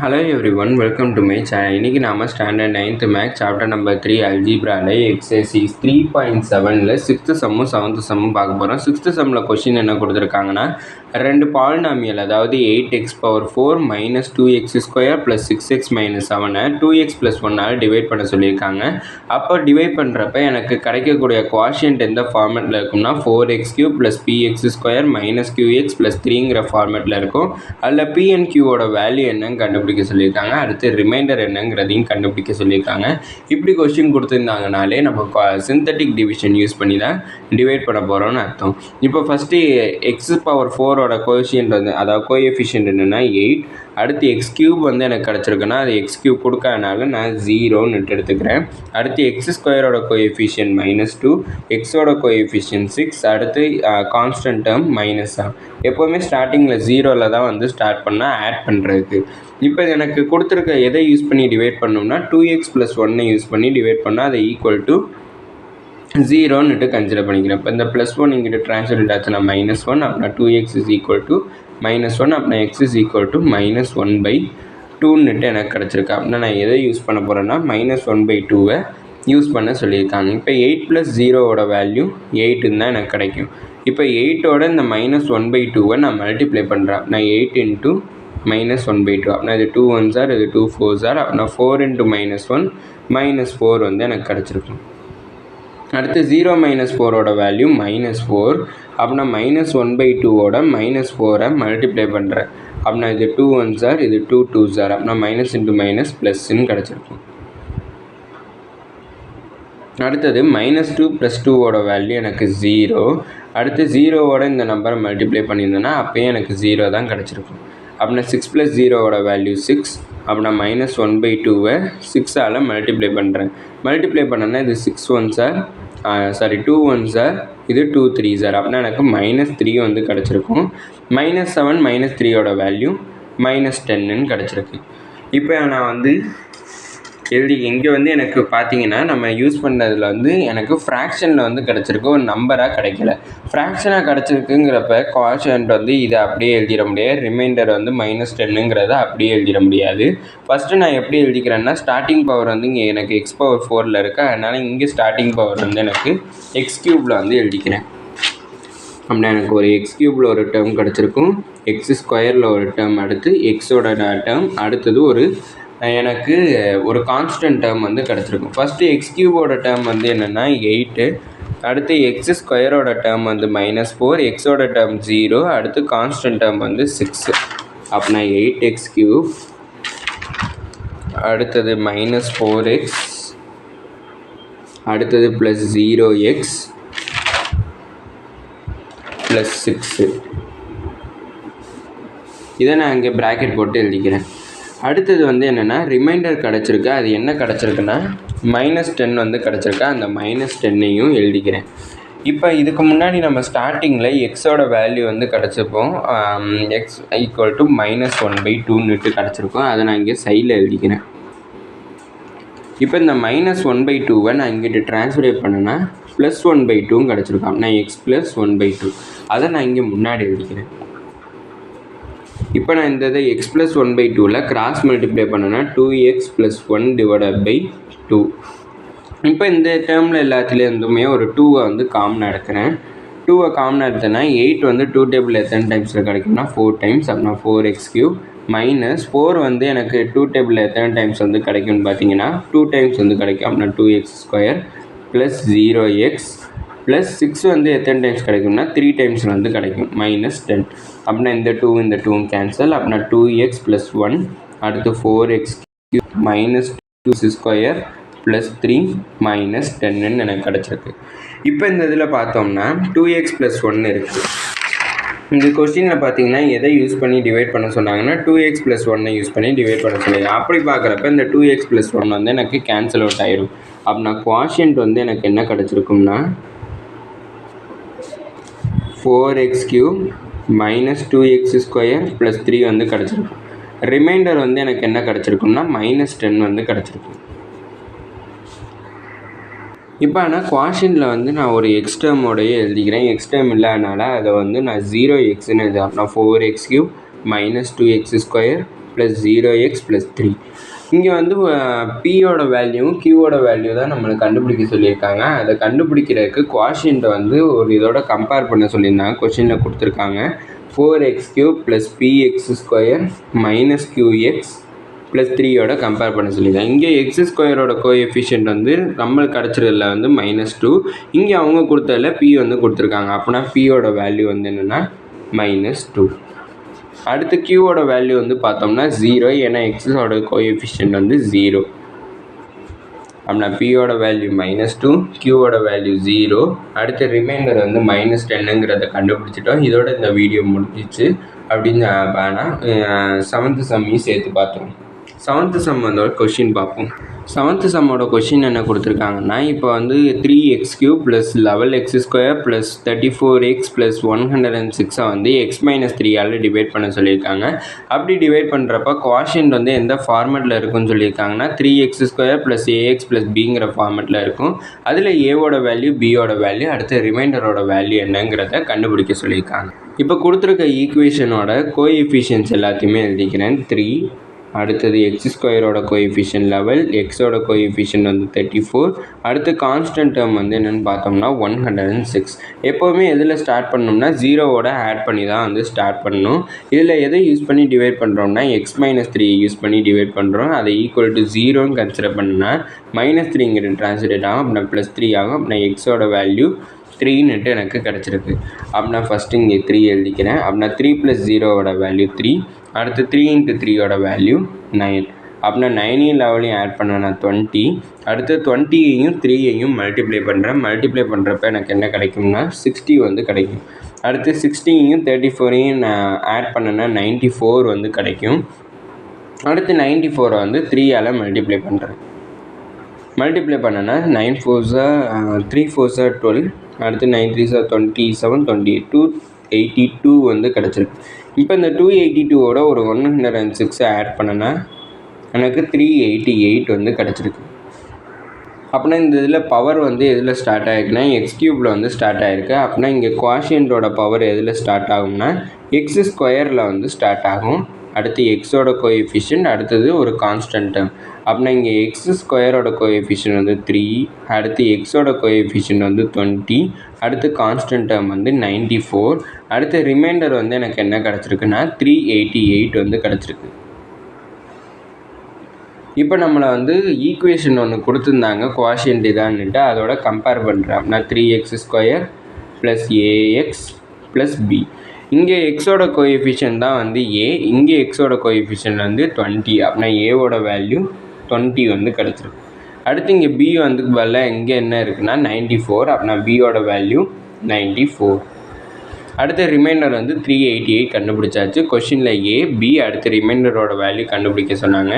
Hello everyone, welcome to my channel. இன்னைக்கு நாம standard 9th maths chapter number 3 அல்ஜிப்ரால exercise 3.7ல 6th சம்மும் 7th சம்மும் பார்க்க போகிறோம். 6th சம்மில் கொஷின் என்ன கொடுத்துருக்காங்கன்னா, ரெண்டு பாலினாமியல் அதாவது 8x⁴ minus 2x² plus 6x minus 7 2x + 1 divide பண்ண சொல்லியிருக்காங்க. அப்போ டிவைட் பண்ணுறப்ப எனக்கு கிடைக்கக்கூடிய குவாஷியன்ட் எந்த ஃபார்மேட்டில் இருக்கும்னா 4x³ plus px² minus qx plus 3ங்கிற ஃபார்மேட்டில் இருக்கும். அதில் p and qவோட வேல்யூ என்னன்னு கண்டுபிடிக்க சொல்லியிருக்காங்க. அடுத்து ரிமைண்டர் என்னங்கிறதையும் கண்டுபிடிக்க சொல்லியிருக்காங்க. இப்படி கொஸ்டின் கொடுத்துருந்தாங்கனாலே நம்ம சிந்தட்டிக் டிவிஷன் யூஸ் பண்ணி தான் டிவைட் பண்ண போகிறோம்னு அர்த்தம். இப்போ ஃபஸ்ட்டு x⁴ கோஎஃபிஷியன்ட் வந்து அதாவது கோஎஃபிஷியன்ட் என்னென்னா 8. அடுத்து x³ வந்து எனக்கு கிடச்சிருக்குன்னா அது x³ கொடுக்காதனால நான் 0ன்னு எடுத்துக்கிறேன். அடுத்து x² கோஎஃபிஷியன்ட் -2, xோட கோஎஃபிஷியன்ட் 6, அடுத்து கான்ஸ்டன்ட் டேர்ம் -7. எப்போவுமே ஸ்டார்டிங்கில் 0ல் தான் வந்து ஸ்டார்ட் பண்ணால் ஆட் பண்ணுறதுக்கு. இப்போ எனக்கு கொடுத்துருக்க எதை யூஸ் பண்ணி டிவைட் பண்ணோம்னா 2x + 1 யூஸ் பண்ணி டிவைட் பண்ணால் அதை ஈக்குவல் டு 0ன்னுட்டு கன்சிடர் பண்ணிக்கிறேன். இப்போ இந்த +1 இங்கிட்ட ட்ரான்ஸ்லேட் ஆச்சுன்னா -1, அப்படின்னா 2x = -1, அப்படின்னா x = -1/2ன்னுட்டு எனக்கு கிடச்சிருக்கு. அப்படின்னா நான் எதை யூஸ் பண்ண போகிறேன்னா -1/2 யூஸ் பண்ண சொல்லியிருக்காங்க. இப்போ 8 + 0வோட வேல்யூ 8ன்னு தான் எனக்கு கிடைக்கும். இப்போ 8ஓட இந்த -1/2 நான் மல்டிப்ளை பண்ணுறேன். நான் 8 × -1/2 அப்படின்னா இது 2 1s இது 2 4s அப்படின்னா 4 × -1 -4 வந்து எனக்கு கிடச்சிருக்கும். அடுத்து 0 - 4ஓட வேல்யூ -4 அப்படின்னா -1/2ஓட -4 மல்டிப்ளை பண்ணுறேன். அப்படின்னா இது 2 1s இது 2 2s அப்படின்னா மைனஸ் இன்ட்டு மைனஸ் ப்ளஸ்ன்னு கிடச்சிருக்கும். அடுத்தது -2 + 2ஓட வேல்யூ எனக்கு 0. அடுத்து 0ஓட இந்த நம்பரை மல்டிப்ளை பண்ணியிருந்தேன்னா அப்போயே எனக்கு 0 தான் கிடச்சிருக்கும். அப்படின்னா 6 + 0ஓட வேல்யூ 6 அப்படின்னா -1/2 6ஆல் மல்டிப்ளை பண்ணுறேன். மல்டிப்ளை பண்ணேன்னா இது 6 1s 2 1s இது 2 3s அப்படின்னா எனக்கு -3 வந்து கிடச்சிருக்கும். -7 -3ஓட வேல்யூ -10ன்னு கிடச்சிருக்கு. இப்போ நான் வந்து இங்கே வந்து எனக்கு பார்த்தீங்கன்னா நம்ம யூஸ் பண்ணுறதுல வந்து எனக்கு ஃப்ராக்ஷனில் வந்து கிடச்சிருக்கு, ஒரு நம்பராக கிடைக்கல. ஃப்ராக்ஷனாக கிடச்சிருக்குங்கிறப்ப குவாஷியன்ட் வந்து இதை அப்படியே எழுதிட முடியாது, ரிமைண்டர் வந்து -10ங்கிறத அப்படியே எழுதிட முடியாது. ஃபஸ்ட்டு நான் எப்படி எழுதிக்கிறேன்னா ஸ்டார்டிங் பவர் வந்து இங்கே எனக்கு x⁴ இருக்குது, அதனால் இங்கே ஸ்டார்டிங் பவர் வந்து எனக்கு x³ வந்து எழுதிக்கிறேன். அப்படின்னா எனக்கு ஒரு x³ ஒரு டேர்ம் கிடச்சிருக்கும், x² ஒரு டேர்ம், அடுத்து xோட டேர்ம், அடுத்தது எனக்கு ஒரு கான்ஸ்டன்ட் டேர்ம் வந்து கிடச்சிருக்கும். ஃபஸ்ட்டு x³ டேர்ம் வந்து என்னென்னா 8, அடுத்து x² டேர்ம் வந்து -4, xோட டேர்ம் 0, அடுத்து கான்ஸ்டன்ட் டேர்ம் வந்து 6 அப்படின்னா 8x³, அடுத்தது -4x, அடுத்தது +0x +6. இதை நான் இங்கே ப்ராக்கெட் போட்டு எழுதிக்கிறேன். அடுத்தது வந்து என்னென்னா ரிமைண்டர் கிடச்சிருக்கு, அது என்ன கிடச்சிருக்குன்னா -10 வந்து கிடச்சிருக்கு, அந்த -10ஐயும் எழுதிக்கிறேன். இப்போ இதுக்கு முன்னாடி நம்ம ஸ்டார்டிங்கில் எக்ஸோட வேல்யூ வந்து கிடச்சிருப்போம், x = -1/2ன்னுட்டு கிடச்சிருக்கோம், அதை நான் இங்கே சைடில் எழுதிக்கிறேன். இப்போ இந்த -1/2 நான் இங்கிட்ட ட்ரான்ஸ்லேட் பண்ணேன்னா +1/2 கிடச்சிருக்கோம். நான் x + 1/2 அதை நான் இங்கே முன்னாடி எழுதிக்கிறேன். இப்போ நான் இந்த இதை x + 1/2ல் கிராஸ் மல்டிப்ளை பண்ணேன்னா 2x + 1 / 2. இப்போ இந்த டேர்மில் எல்லாத்துலேருந்துமே ஒரு 2 வந்து காமனாக எடுக்கிறேன். 2 காமனாக எடுத்தேன்னா 8 வந்து 2 டேபிள் எத்தனை டைம்ஸில் கிடைக்கும்னா 4 டைம்ஸ் அப்படின்னா 4x³ -4 வந்து எனக்கு 2 டேபிள் எத்தனை டைம்ஸ் வந்து கிடைக்கும்னு பார்த்தீங்கன்னா 2 டைம்ஸ் வந்து கிடைக்கும். அப்படின்னா 2x² + 0x +6 வந்து எத்தனை டைம்ஸ் கிடைக்கும்னா 3 டைம்ஸ் வந்து கிடைக்கும், -10. அப்படின்னா இந்த 2 கேன்சல், அப்படின்னா 2x + 1, அடுத்து 4x³ -2x² +3 -10ன்னு எனக்கு கிடச்சிருக்கு. இப்போ இந்த இதில் பார்த்தோம்னா 2x + 1 இருக்குது. இந்த கொஸ்டினில் பார்த்தீங்கன்னா எதை யூஸ் பண்ணி டிவைட் பண்ண சொன்னாங்கன்னா 2x + 1 யூஸ் பண்ணி டிவைட் பண்ண சொல்லிடுங்க. அப்படி பார்க்குறப்ப இந்த 2x + 1 வந்து எனக்கு கேன்சல் அவுட் ஆயிடும். அப்படின்னா குவாஷியன்ட் வந்து எனக்கு என்ன கிடச்சிருக்கும்னா 4x³ -2x² +3 வந்து கிடச்சிருக்கும். ரிமைண்டர் வந்து எனக்கு என்ன கிடச்சிருக்கும்னா -10 வந்து கிடச்சிருக்கும். இப்போ ஆனால் குவாஷியன்ட்டில் வந்து நான் ஒரு எக்ஸ் டேர்மோடையே எழுதிக்கிறேன், எக்ஸ் டேர்ம் இல்லாதனால அதை வந்து நான் 0xன்னு எழுதுறேன். அப்படின்னா 4x³ -2x² plus 0x plus 3. இங்கே வந்து பியோட வேல்யூவும் கியூவோட வேல்யூ தான் நம்மளுக்கு கண்டுபிடிக்க சொல்லியிருக்காங்க. அதை கண்டுபிடிக்கிறதுக்கு குவாஷியன்ட்டை வந்து ஒரு இதோட கம்பேர் பண்ண சொல்லியிருந்தாங்க. கொஷினில் கொடுத்துருக்காங்க 4x³ plus px² minus qx plus 3யோட கம்பேர் பண்ண சொல்லியிருக்காங்க. இங்கே x² கோஎஃபிஷியன்ட் வந்து நம்மளுக்கு கிடச்சிருதில் வந்து -2. இங்கே அவங்க கொடுத்ததில் p வந்து கொடுத்துருக்காங்க. அப்படின்னா பியோட வேல்யூ வந்து என்னென்னா -2. அடுத்து கியூவோட வேல்யூ வந்து பார்த்தோம்னா 0, ஏன்னா எக்ஸோட கோஎஃபிஷியன்ட் வந்து 0. அப்படின்னா பியோட வேல்யூ -2, கியூவோட வேல்யூ 0. அடுத்து ரிமைண்டர் வந்து -10ங்கிறத கண்டுபிடிச்சிட்டோம். இதோட இந்த வீடியோ முடிஞ்சிச்சு. அப்படின்னு வேணாம், 7th சம்மையும் சேர்த்து பார்த்தோம். 7th சம் வந்து கொஷின் பார்ப்போம். 7th சம்மோட கொஷின் என்ன கொடுத்துருக்காங்கன்னா, இப்போ வந்து 3x³ plus 11x² plus 34x plus 106 வந்து x-3ஆல் டிவைட் பண்ண சொல்லியிருக்காங்க. அப்படி டிவைட் பண்ணுறப்ப குவாஷியன்ட் வந்து எந்த ஃபார்மெட்டில் இருக்குன்னு சொல்லியிருக்காங்கன்னா 3x² ப்ளஸ் ax ப்ளஸ் பிங்கிற ஃபார்மெட்டில் இருக்கும். அதில் ஏவோட வேல்யூ, பியோட வேல்யூ, அடுத்து ரிமைண்டரோட வேல்யூ என்னங்கிறத கண்டுபிடிக்க சொல்லியிருக்காங்க. இப்போ கொடுத்துருக்க ஈக்குவேஷனோட கோஎஃபிஷியன்ஸ் எல்லாத்தையுமே எழுதிக்கிறேன். 3, அடுத்தது x² கோஎஃபிஷியன்ட் 11, எக்ஸோட கோஎஃபிஷியன்ட் வந்து 34, அடுத்து கான்ஸ்டன்ட் டேர்ம் வந்து என்னென்னு பார்த்தோம்னா 106. எப்போவுமே எதில் ஸ்டார்ட் பண்ணோம்னா 0வோட ஆட் பண்ணி தான் வந்து ஸ்டார்ட் பண்ணணும். இதில் எதை யூஸ் பண்ணி டிவைட் பண்ணுறோம்னா x-3 யூஸ் பண்ணி டிவைட் பண்ணுறோம். அதை ஈக்குவல் டு 0ன்னு கன்சிடர் பண்ணால் -3ங்கிறது ட்ரான்ஸ்லேட் ஆகும். அப்படின்னா +3 ஆகும். அப்படின்னா எக்ஸோட வேல்யூ 3ன்னுட்டு எனக்கு கிடச்சிருக்கு. அப்படின்னா ஃபஸ்ட்டு இங்கே 3 எழுதிக்கிறேன். அப்படின்னா 3 + 0வோட வேல்யூ 3. அடுத்து 3 × 3யோட வேல்யூ 9. அப்படின்னா 9யும் 11யும் ஆட் பண்ணேன்னா 20. அடுத்து 20யையும் 3யையும் மல்டிப்ளை பண்ணுறேன். மல்டிப்ளை பண்ணுறப்ப எனக்கு என்ன கிடைக்கும்னா 60 வந்து கிடைக்கும். அடுத்து 60யையும் 34யும் நான் ஆட் பண்ணேன்னா 94 வந்து கிடைக்கும். அடுத்து 94 வந்து 3ஆல் மல்டிப்ளை பண்ணுறேன். மல்டிப்ளை பண்ணேன்னா 9 4s 3 4s 12, அடுத்து 9 3s 27, 28 282 வந்து கிடச்சிருக்கு. இப்போ இந்த 282வோட ஒரு 106 ஆட் பண்ணேன்னா எனக்கு 388 வந்து கிடச்சிருக்கு. அப்படின்னா இந்த இதில் பவர் வந்து எதில் ஸ்டார்ட் ஆகிருக்குன்னா x³ வந்து ஸ்டார்ட் ஆகிருக்கு. அப்படின்னா இங்கே குவாஷியன்ட்டோட பவர் எதில் ஸ்டார்ட் ஆகும்னா x² வந்து ஸ்டார்ட் ஆகும். அடுத்து எக்ஸோட கோஎஃபிஷியன்ட், அடுத்தது ஒரு கான்ஸ்டன்ட் டேர்ம். அப்படின்னா இங்கே x² கோஎஃபிஷியன்ட் வந்து 3, அடுத்து எக்ஸோட கோஎஃபிஷியன்ட் வந்து 20, அடுத்து கான்ஸ்டன்ட் டேர்ம் வந்து 94, அடுத்து ரிமைண்டர் வந்து எனக்கு என்ன கிடச்சிருக்குன்னா 388 வந்து கிடச்சிருக்கு. இப்போ நம்மளை வந்து ஈக்குவேஷன் ஒன்று கொடுத்துருந்தாங்க குவாஷியன்ட் இதான்னுட்டு, அதோட கம்பேர் பண்ணுறேன். அப்படின்னா 3x² plus ax plus b. இங்கே எக்ஸோட கோஎஃபிஷியன்ட் தான் வந்து a, இங்கே எக்ஸோட கோஎஃபிஷியன்ட் வந்து 20. அப்படின்னா ஏவோட வேல்யூ 20 வந்து கிடச்சிருக்கு. அடுத்து இங்கே b வந்து பதிலாக இங்கே என்ன இருக்குன்னா 94. அப்படின்னா பியோட வேல்யூ 94. அடுத்த ரிமைண்டர் வந்து 388 கண்டுபிடிச்சாச்சு. கொஷினில் a, b, அடுத்த ரிமைண்டரோட வேல்யூ கண்டுபிடிக்க சொன்னாங்க.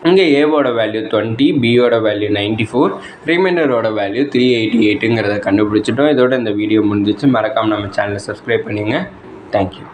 இங்கே ஏவோட வேல்யூ 20, பியோட வேல்யூ 94, ரிமைண்டரோட வேல்யூ 388ங்கிறத கண்டுபிடிச்சிட்டோம். இதோட இந்த வீடியோ முடிஞ்சிச்சு. மறக்காமல் நம்ம சேனலை சப்ஸ்கிரைப் பண்ணிங்க. தேங்க்யூ.